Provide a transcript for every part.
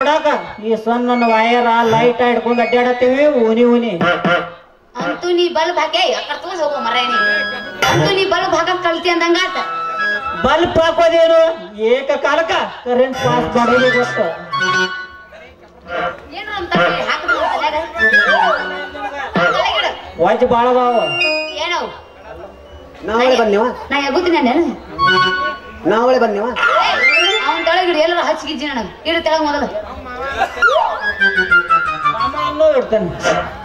ಮಾಡಾಕ ಈ ಸಣ್ಣ ವೈರ ಲೈಟ್ ಹಿಡ್ಕೊಂಡು ಅಡ್ಡಾಡತ್ತೀವಿ ಊನಿ ಅಂತೂ ನೀ ಬಲ್ಬ್ ಹಾಕಿ ತಗೊಂಡ್ ಹೋಗೋ ಮರ ಅಂತೂ ನೀ ಬಲ್ಬ್ ಹಾಕಕ್ ಕಲ್ತಿ ಅಂದಂಗಾತ. ಬಲ್ಬ್ ಹಾಕೋದೇನು ಏಕಕಾಲಕ್ಕ ಕರೆಂಟ್ ಪಾಸ್ ಮಾಡೋದು ಗೊತ್ತು. ಏನು ಅಂತ ಹಾಕಿದ್ರು ವಾಜ್ ಬಾಳ ಅದಾವ. ಏನವು ನಾವಳೆ ಬಂದೇವ ನಾ ಯಾಗುತ್ತೀನಿ ನಾವಳೆ ಬಂದೇವ ಅವನ್ ತೆಳಗಿಡು ಎಲ್ಲರೂ ಹಚ್ಚಿಗಿಜ್ಜಿ ನನಗೆ ಇಡು ತೆಳಗ್ ಮೊದಲು ಮಾಮ ಇಡ್ತಾನೆ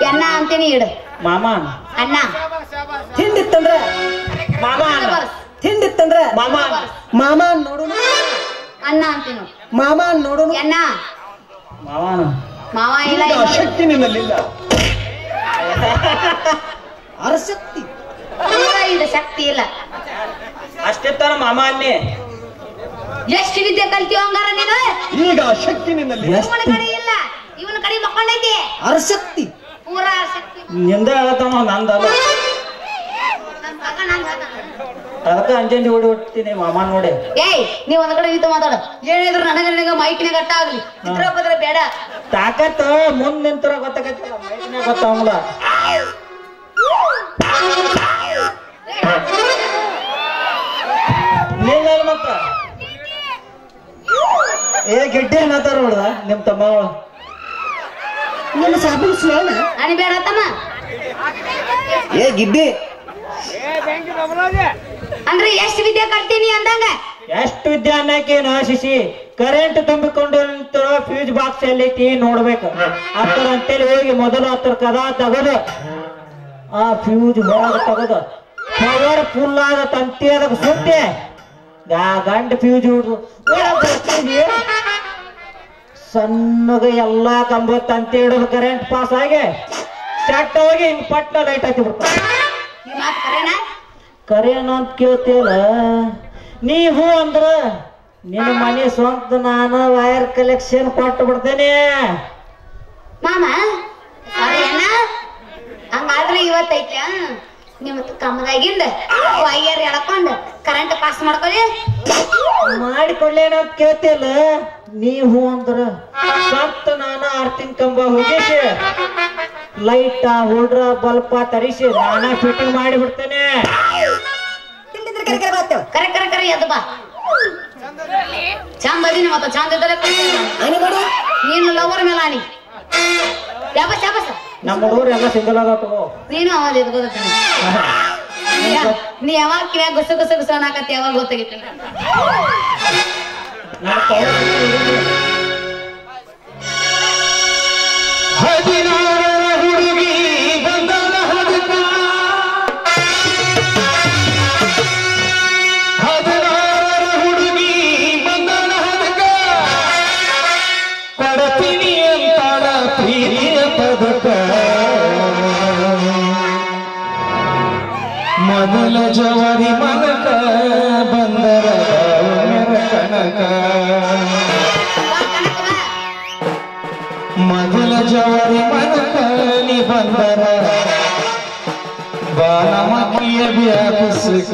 ಎಣ್ಣ ಅಂತೀನಿ ಇಡು ಮಾಮ ಅಣ್ಣ ತಿಂಡಿತ್ತಂದ್ರ ಮಾಮ ತಿಂಡಿತ್ತಂದ್ರ ಮಾಮ ಮಾಮ ನೋಡು ಅಣ್ಣ ಅಂತೀನು ಮಾಮ ನೋಡು ಎಣ್ಣ ಮಾವ ಮಾವ ಇಲ್ಲ ಶಕ್ತಿ ನಿನ್ನಲ್ಲಿಲ್ಲ ಅರಶಕ್ತಿ ಇದು ಶಕ್ತಿ ಇಲ್ಲ ಅಷ್ಟೇ ತರ ಮಾಮ ಅಲ್ಲಿ ಎಷ್ಟು ವಿದ್ಯೆ ಕಲ್ತೀವ ಹಂಗಾರ ನೀನು ಈಗ ಶಕ್ತಿ ನಿನ್ನಲ್ಲಿ ಇವನ ಕಡೆ ಇಲ್ಲ ಇವನ ಕಡೆ ಮಕ್ಕೊಂಡೈತಿ ಅರಶಕ್ತಿ ಪೂರಾ ಶಕ್ತಿ ನಿಂದ ಹೇಳತ್ತಮ್ಮ ನಂದಲ್ಲ ನನ್ ಮಗ ನಾನ್ ಹೇಳ್ತಾನ. ಅದಕ್ಕೆ ಅಂಜಂಜಿ ಓಡಿ ಹೊಡ್ತೀನಿ ಮಾಮ ನೋಡಿ. ಏಯ್ ನೀವ್ ಒಂದ್ ಕಡೆ ನಿಂತು ಮಾತಾಡ ಏನಿದ್ರು ನನಗ ಮೈಕಿನಾಗ ಅಟ್ಟ ಆಗ್ಲಿ ಚಿತ್ರ ಬದ್ರ ಬೇಡ ತಾಕತ್ ಮುಂದ್ ನಿಂತರ ಗೊತ್ತಾಗತ್ತಲ್ಲ ಮೈಕ್ನ್ಯಾಗ ಗೊತ್ತಾಗಲ್ಲ. ನೀನ್ ಮತ್ತ ಏ ಗೆಡ್ಡೆ ಅನ್ನತಾರ ನೋಡ್ದ ನಿಮ್ ತಮ್ಮಗಳು ನಿನ್ನ ಸಾಬನ್ ಸುಳ್ಳ ನನಗೆ ಬೇಡ ತಮ್ಮ ಏ ಗಿಡ್ಡಿ ಅಂದ್ರೆ ಎಷ್ಟು ವಿದ್ಯೆ ಕಲ್ತೀನಿ ಅಂದಂಗ ಎಷ್ಟು ವಿದ್ಯೆ ಅನ್ನಕೇನ ಶಿಶಿ ಕರೆಂಟ್ ತುಂಬಿಕೊಂಡು ಫ್ಯೂಸ್ ಬಾಕ್ಸ್ ಎಲ್ಲೈತಿ ನೋಡ್ಬೇಕು ಹತ್ತರ ಅಂತೇಳಿ ಹೋಗಿ ಮೊದಲು ಹತ್ತರ ಕದ ತಗದು ಆ ಫ್ಯೂಸ್ ಹೊರಗೆ ತಗದು ಪವರ್ ಫುಲ್ ಆದ ತಂತಿ ಅದಕ್ಕೆ ಸುತ್ತೆ ಗಂಡ ಫ್ಯೂಸ್ ಸಣ್ಣಗ ಎಲ್ಲಾ ಕಂಬ ತಂತಿ ಹಿಡಿದು ಕರೆಂಟ್ ಪಾಸ್ ಆಗಿ ಚಟ್ಟ ಹೋಗಿ ಹಿಂಗ್ ಪಟ್ನ ಲೈಟ್ ಹತ್ತಿ ಬಿಡ್ತಾರೆ. ಈ ಮಾತು ಕರೆನಾ ಕರೇನ ಅಂತ ಕೇಳ್ತೀವಲ್ಲ ನೀ ಹೂ ಅಂದ್ರ ನಿನ್ನ ಮನೆ ಸ್ವಂತ ನಾನು ವೈರ್ ಕಲೆಕ್ಷನ್ ಕೊಟ್ಟು ಬಿಡ್ತೇನೆ. ಮಾಮ ಸಾರಿ ಅಣ್ಣ ಹಂಗಾದ್ರೆ ಇವತ್ತೈತಿ ನಿಮ್ಮ ಕಮ್ಮದಾಗಿಂದ ವೈಯರ್ ಎಳ್ಕೊಂಡು ಕರೆಂಟ್ ಪಾಸ್ ಮಾಡ್ಕೊಳ್ಳಿ ಮಾಡಿಕೊಳ್ಳೇನ ಅಂತ ಕೇಳ್ತಿಯಲ್ಲ ನೀ ಹೂ ಅಂದ್ರ ಸ್ವಂತ ನಾನು ಆರ್ತಿನ ಕಂಬ ಹೋಗಿಸಿ ಲೈಟ್ ಹೋಲ್ಡ್ರ ಬಲ್ಪ್ ತರಿಸಿ ನಾನ ಫಿಟ್ಟಿಂಗ್ ಮಾಡಿ ಬಿಡ್ತೇನೆ. ಕರೆ ಕರೆ ಕರೆ ಎದ್ದು ಬಾ ಚಂದ ಅದೀನಿ ಮತ್ತ ಚಂದ ಇದ್ದರೆ ನೀನು ಲವರ್ ಮೇಲೆ ಆನಿ ಯಾಬಸ್ ಯಾಬಸ್ ನಮ್ಮ ಹುಡುಗರು ಎಲ್ಲ ಸಿಂಗಲ್ ಆಗತ್ತೋ ನೀನು ಅವಾಗ ಇದು ಗೊತ್ತಾಗ್ತಾನೆ ನೀ ಯಾವಾಗ ಕಿವ್ಯಾಗ ಗುಸು ಗುಸು ಗುಸು ಅನ್ನಕತ್ತಿ ಯಾವಾಗ ಗೊತ್ತಾಗಿತ್ತು ಮೊದಲ ಜವರಿ ಮನಕ ಬಂದರ ಕನಕ ಮೊದಲ ಜವರಿ ಮನಕ ನೀ ಬಂದರ ಬಾಲಮಕ್ಕಿಯ ವ್ಯಾಪಿಸಕ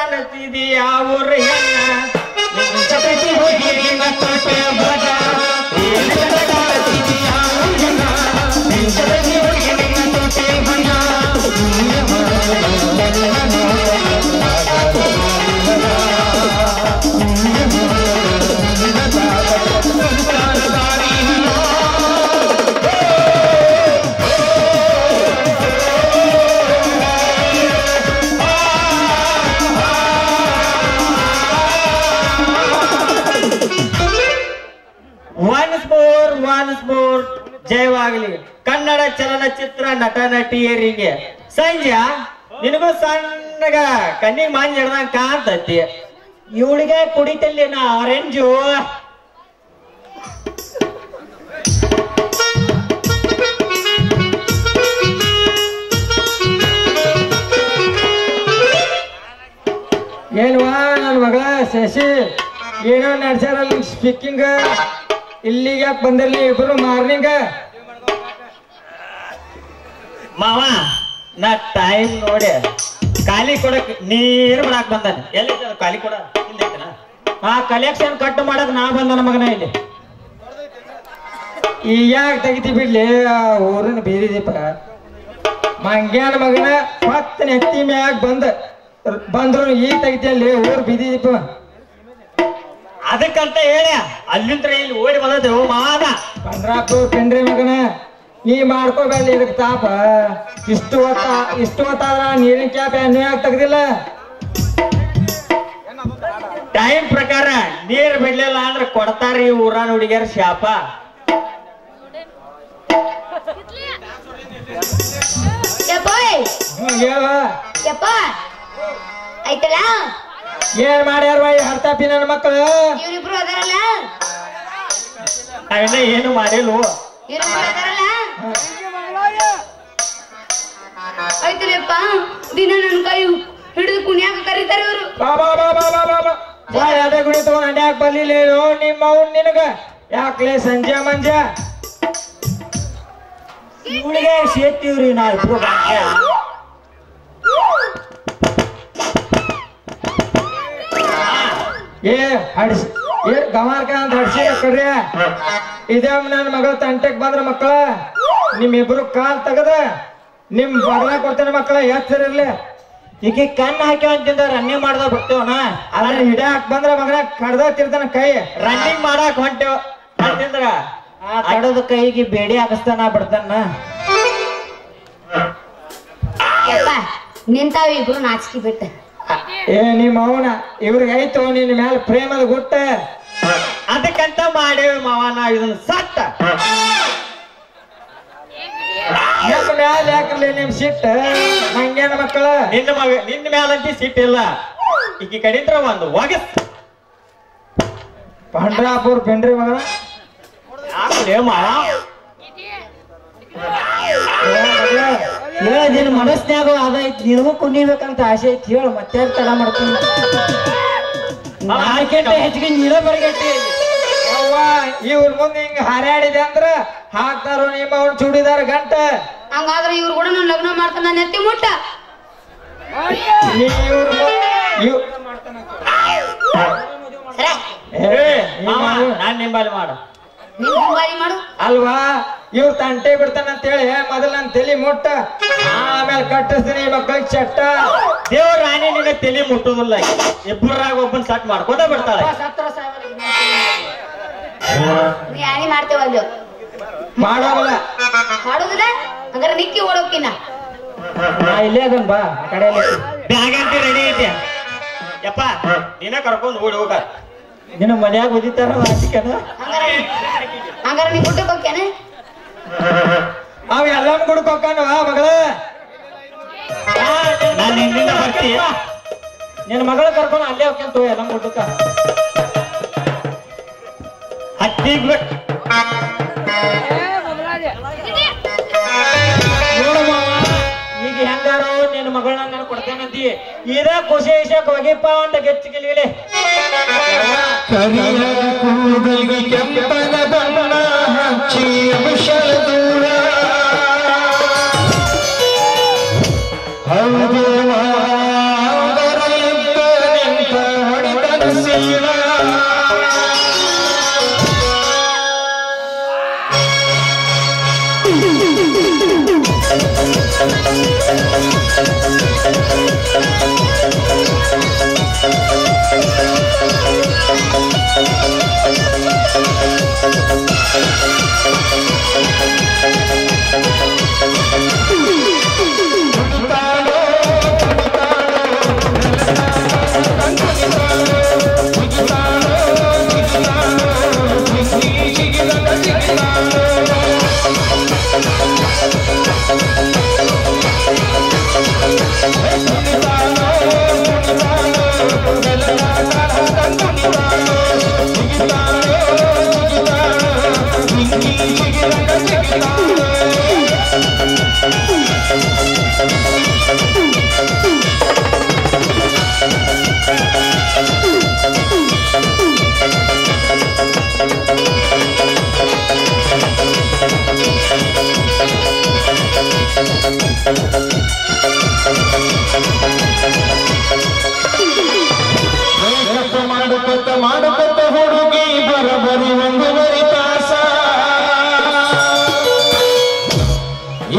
ಕಾಣತಿದಿ ಅವ್ರ ಹೆಣ್ಣ ನಿನ್ನ ಜೊತೆಗೆ ಹೋಗಿ ನಿನ್ನ ತೋಟೆ ಬಗ ಏನ್ ಚಂದ ಕಾಣತಿದಿ ಅವ್ರ ಹೆಣ್ಣ ನಿನ್ನ ಜೊತೆಗೆ ಹೋಗಿ ನಿನ್ನ ತೋಟೆ ಬಗ ಒನ್ಸ್ ಮೋರ್ ಜಯವಾಗಲಿ ಕನ್ನಡ ಚಲನಚಿತ್ರ ನಟ ನಟಿಯರಿಗೆ. ಸಂಜೆ ನಿನಗೂ ಸಣ್ಣಗ ಕಣ್ಣಿಗೆ ಮಾಂಜ್ ಹಿಡ್ದಂಗ ಕಾಣ್ತತಿ. ಇವಳಿಗೆ ಕುಡಿತಲ್ಲಿ ನಾ ಆರೆಂಜು. ಏನ್ವಾ ನನ್ನ ಮಗ ಶಶಿ ಏನೋ ನಡ್ಸ್ಯಾರಲ್ಲ ಸ್ಪೀಕಿಂಗ್, ಇಲ್ಲಿಗೆ ಯಾಕೆ ಬಂದಿರ್ಲಿ ಇಬ್ರು ಮಾರ್ನಿಂಗ್? ಮಾವ ನಾ ಟೈಮ್ ನೋಡಿ ಖಾಲಿ ಕೊಡಕ್ ನೀರು ಮಾಡಕ್ ಬಂದಾನ. ಎಲ್ಲಿ ಖಾಲಿ ಕೊಡ ಆ ಕಲೆಕ್ಷನ್ ಕಟ್ ಮಾಡಕ್ ನಾ ಬಂದ ಮಗನ ಇಲ್ಲಿ. ಈ ಯಾಕೆ ತೆಗಿತಿ ಬಿಡ್ಲಿ ಆ ಊರಿನ ಬೀದಿ ದೀಪ ಮಂಗ್ಯಾನ ಮಗನ ಹೊತ್ತು ನೆತ್ತಿ ಮ್ಯಾಗ ಬಂದ್ರು ಈಗ ತೆಗಿತಿಯಲ್ಲಿ ಊರ್ ಬೀದಿ ದೀಪ. ಅದಕ್ಕಂತ ಹೇಳಿ ಅಲ್ಲಿಂದ ಇಲ್ಲಿ ಓಡಿ ಬಂದದೇವು ಮಾದ ಬಂದ್ರಾಪು ಪೆಂಡ್ರಿ ಮಗನ ನೀ ಮಾಡ್ಕೋಬೇಡ ಇದಕ್ಕೆ ತಾಪ. ಇಷ್ಟು ಹೊತ್ತಾದ್ರ ನೀರಿನ ಕ್ಯಾಪ್ ಯಾಕೆ ತೆಗ್ದಿಲ್ಲ? ಟೈಮ್ ಪ್ರಕಾರ ನೀರ್ ಬಿಡ್ಲಿಲ್ಲ ಅಂದ್ರೆ ಕೊಡ್ತಾರ ಈ ಊರಾನ ಹುಡುಗಿಯರ ಶಾಪ. ಹೇಳುವ ಆಯ್ತಲ್ಲ ಏನ್ ಮಾಡ್ಯಾರ ಹರ್ತಾಪಿ ನನ್ನ ಮಕ್ಕಳು? ಇವ್ರಿಬ್ರು ಅದಾರಲ್ಲ, ನಾವೆಲ್ಲ ಏನು ಮಾಡಿಲ್ವ? ಇವ್ರಿಬ್ರು ಅದಾರಲ್ಲ ಆಯ್ತಲ್ಲಪ್ಪ. ದಿನ ನನ್ ಕೈ ಹಿಡಿದು ಕುಣಿಯಾಕ ಕರೀತಾರ ಇವ್ರು. ಬಾಬಾ ಬಾಬಾ ಬಾಬಾ ಬಾ ಯಾವ್ದೇ ಗುಡಿ ತಗೊಂಡ್ ಅಂಡ್ಯಾಕ ಬರ್ಲಿಲ್ಲ ನಿಮ್ಮ ಅವ್ನು ನಿನಗ ಯಾಕ್ಲೆ ಸಂಜೆ ಮಂಜ ಇವಳಿಗೆ ಸೇರ್ತೀವ್ರಿ ನಾ ಇಬ್ರು. ಏ ಹಡ್ಸಿ ಏ ಗಮಾರ್ಕ ಅಂತ ಹಡ್ಸಿ ಕಡ್ರಿ. ಇದೇ ನನ್ನ ಮಗಳ ತಂಟೆಗ್ ಬಂದ್ರ ಮಕ್ಕಳ ನಿಮ್ಮಿಬ್ರು ಕಾಲ್ ತೆಗದ ನಿಮ್ ಬಗಲ ಕೊಡ್ತೇನೆ ಮಕ್ಕಳ ಎಚ್ಚರಿರ್ಲಿ. ಈಗ ಕಣ್ಣು ಹಾಕಿ ಅಂತಿಂದ ರನ್ನಿಂಗ್ ಮಾಡ್ದ ಬಿಡ್ತೇವನ ಅದ್ರ ಹಿಡಿಯಾಕ್ ಬಂದ್ರ ಮಗನ ಕಡ್ದ ತಿರ್ತಾನ ಕೈ. ರನ್ನಿಂಗ್ ಮಾಡಾಕ್ ಹೊಂಟೇವ್ ಅಂತಿಂದ್ರ ಆ ಕಡದ ಕೈಗೆ ಬೇಡಿ ಹಾಕಿಸ್ತಾನ ಬಿಡ್ತಾನ. ನಿಂತಾವ ಇಬ್ರು ನಾಚಿಕೆ ಬಿಟ್ಟ. ಏ ನಿಮ್ಮ ಅವನ ಇವ್ರಿಗೆ ಐತೋ ನಿನ್ನ ಮ್ಯಾಲ ಪ್ರೇಮದ ಗುಟ್ಟ. ಅದಕ್ಕಂತ ಮಾಡೇವಿ ಮಾವನ ಇದನ್ನ ಸತ್ತ ಮ್ಯಾಲ ಯಾಕರ್ಲಿ ನಿಮ್ ಸಿಟ್ಟ ಹಂಗೇನ ಮಕ್ಕಳ? ನಿನ್ನ ಮ್ಯಾಲಂತಿ ಸಿಟ್ಟಿಲ್ಲ. ಈಕಿ ಕಡಿಂದ್ರ ಒಂದು ಒಗಸ್ ಪಂಡ್ರಾಪುರ್ ಪೆಂಡ್ರಿ ಮಗನ ಮಾವ ನಿನ್ನ ಮನಸ್ನ್ಯಾಗ ಅದೈತಿ ನಿನಗೂ ಕುಣಿಬೇಕಂತ ಆಸೆ ಐತಿ. ಹೇಳು ಮತ್ತೆ ತಡ ಮಾಡ್ತೀನಿ. ಹೆಚ್ಚಿಗೆ ನೀಡ ಬರ್ಗೆಟ್ಟಿ ಇವ್ರ ಮುಂದೆ ಹಿಂಗ ಹಾರಾಡಿದೆ ಅಂದ್ರ ಹಾಕ್ತಾರೋ ನಿಮ್ಮ ಅವ್ನ ಚೂಡಿದಾರ ಗಂಟ. ಹಂಗಾದ್ರೆ ಇವ್ರು ಕೂಡ ನಾನು ಲಗ್ನ ಮಾಡ್ತಾನ ನೆತ್ತಿ ಮುಟ್ಟ. ನಾನ್ ನಿಂಬಾಲಿ ಮಾಡ ಮಾಡು ಅಲ್ವಾ? ಇವ್ರು ತಂಟೆ ಬಿಡ್ತಾನಂತೇಳಿ ಮೊದಲ ನನ್ ತಲಿ ಮುಟ್ಟ, ಆಮೇಲೆ ಕಟ್ಟಿಸ್ತೀನಿ ಮಕ್ಕಳಿಗೆ ಚಟ್ಟ. ದೇವ್ರ ರಾಣಿ ನಿನ್ನ ತಲಿ ಮುಟ್ಟುದಿಲ್ಲ, ಇಬ್ಬರಾಗ ಒಬ್ಬನ್ ಸಟ್ ಮಾಡ್ಕೋತ ಬಿಡ್ತಾಳೆ. ನೀ ಆನಿ ಮಾಡ್ತೇವಲ್ಲ ಮಾಡೋದಿಲ್ಲ ಮಾಡೋದಿಲ್ಲ ಹಂಗಾರೆ ನಿಕ್ಕಿ ಓಡೋಕಿನ ಇಲ್ಲೇ ಅದನ್ ಬಾ ಕಡೆ ಬ್ಯಾಗ್ ಅಂತ ರೆಡಿ ಐತಿ. ಯಪ್ಪ ನೀನ ಕರ್ಕೊಂಡ್ ಓಡಿ ಹೋಗ. ನಿನ್ನ ಮನ್ಯಾಗ ಓದಿತಾರ ಹಂಗಾರ ನೀ ಗುಡ್ಡಕ್ಕೆ ಹೋಗ್ಯಾನ? ಅವ ಎಲ್ಲಾನು ಗುಡ್ಡಕ್ಕೆ ಹೋಗ್ಕಾನವ ಮಗಳ. ನಾನು ನಿನ್ನಿಂದ ಬರ್ತೀಯ ನಿನ್ನ ಮಗಳ ಕರ್ಕೊಂಡು ಅಲ್ಲೇ ಹೋಗ್ಯಂತ ಎಲ್ಲ ಗುಡ್ಡಕ್ಕ ಹತ್ತಿಗ್ ಈಗ ಹೆಂಗಾರೋ ನಿನ್ನ ಮಗಳನ್ನ ನಾನು ಕೊಡ್ತೇನಂತಿ. ಇದ ಖುಷಿ ವಿಷಯಕ್ಕೆ ಹೋಗಿಪ್ಪ ಅಂತ ಗೆಚ್ಚಿಗಿಲಿ ಕೂದಲಿಗೆ ಕೆಂಪನ ಬಣ್ಣ ಹಚ್ಚಿ ಅಂಶದ ದೂರ ಹೌದು ಮಾಡುತ್ತ ಹುಡುಗಿ ಬರಬರಿ ಒಂದೂವರೆ ತಾಸ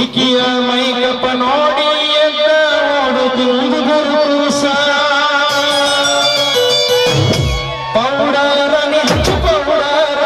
ಈಕಿಯ ಮೈಕಪ್ಪ ನೋಡಿ ಎದ್ದ ಓಡುತ್ತಿರುವುದು ಗುರುಸ ಪೌಡರ ಹಚ್ಚು ಪೌಡರ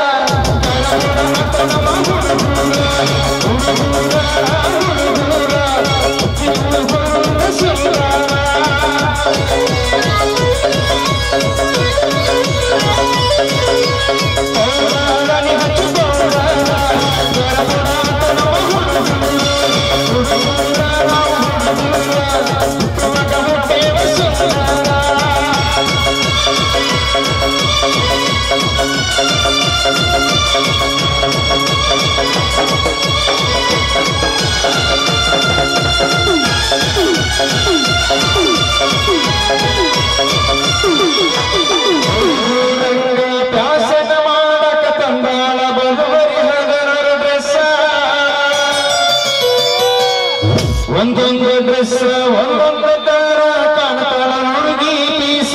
ಒಂದೊಂದು ಡ್ರೆಸ್ ಒಂದೊಂದು ತರ ಕಾಣತಾಳ ಹುಡುಗಿ ಪೀಸ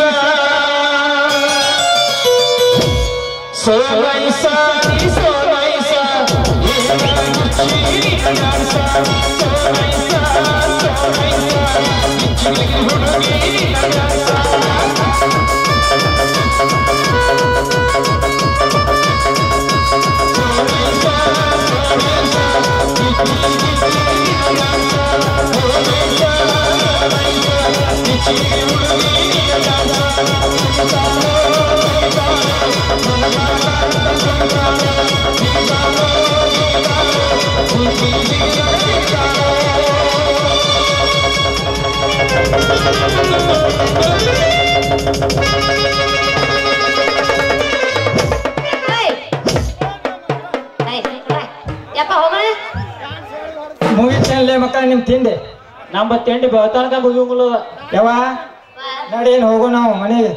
ಸೋಲೈಸ ಸೋಲೈಸ ಮುಗಿತಲ್ಲೇ ಮಕ್ಕಳ ನಿಮ್ ತಿಂಡಿ ನಮ್ಮ ತಿಂಡಿ ಬೆಳತನಕ ಮುಗಿಯಂಗಿಲ್ಲ ಯಾವ ನಡಿ ಏನ್ ಹೋಗೋ ನಾವು ಮನೆಗೆ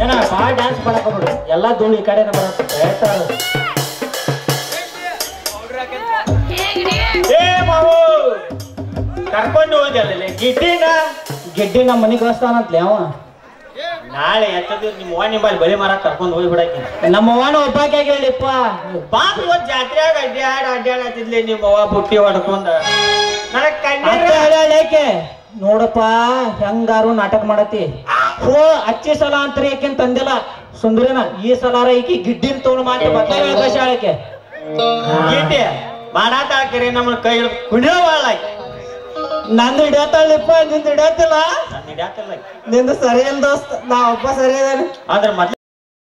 ಏನ ಭಾಳ ಡ್ಯಾನ್ಸ್ ಮಾಡಕ್ ಹೋಗ್ಬಿಡು ಎಲ್ಲಾ ಧೂಳು ಈ ಕಡೆನ ಬರತ್ತೆ ಹೇಳ್ತಾರ ಕರ್ಕೊಂಡು ಹೋದ್ಯಲ್ಲ ಗಿಡ್ಡಿ ನಮ್ಮ ಮನೆಗೆ ಕಳಿಸ್ತಾನಂತ್ಲೆ ಅವ ನಾಳೆ ಎತ್ತದ ನಿಮ್ಮ ಅವ್ವ ನಿಮ್ಮಲ್ಲಿ ಬಲಿ ಮಾರಕ್ ಕರ್ಕೊಂಡು ಹೋಗಿ ಬಿಡಕ್ಕೆ ನಮ್ಮ ಅವ್ವನ ಒಬ್ಬಾಕೆ ಹೇಳಿಪ್ಪ ಪಾಪ ಇವತ್ತು ಜಾತ್ರೆಯಾಗ ಅಡ್ಡಾಡತ್ತಿದ್ಲಿ ನಿಮ್ಮ ಅವ್ವ ಬುಟ್ಟಿ ಹೊಡ್ಕೊಂಡ ನನಗ್ ಕಣ್ಣೇಕೆ ನೋಡಪ್ಪ ಹೆಂಗಾರು ನಾಟಕ ಮಾಡತಿ ಹೋ ಅಚ್ಚಿ ಸಲ ಅಂತ ಏಕೆನ್ ತಂದಿಲ್ಲ ಸುಂದರಿನ ಈ ಸಲಾರ ಈಕಿ ಗಿಡ್ಡಿನ ತಗೊಂಡು ಮಾತ್ರ ಬತ್ತಾಳಕ್ಕೆ ಗಿಡ್ಡಿ ಮಾಡಾತಾಳ್ಕರಿ ನಮ್ಮನ್ನ ಕೈ ಕುಣಿಯೋವಾಳ ನಂದು ಹಿಡಿಯತ್ತಾಳಿಪ್ಪ ನಿಂದು ಹಿಡಿಯತ್ತಿಲ್ಲ ನಿಂದು ಸರಿ ಇಲ್ಲ ದೋಸ್ತ ನಾ ಒಬ್ಬ ಸರಿ ಅದೇನು ಆದ್ರೆ ಮೊದ್ಲ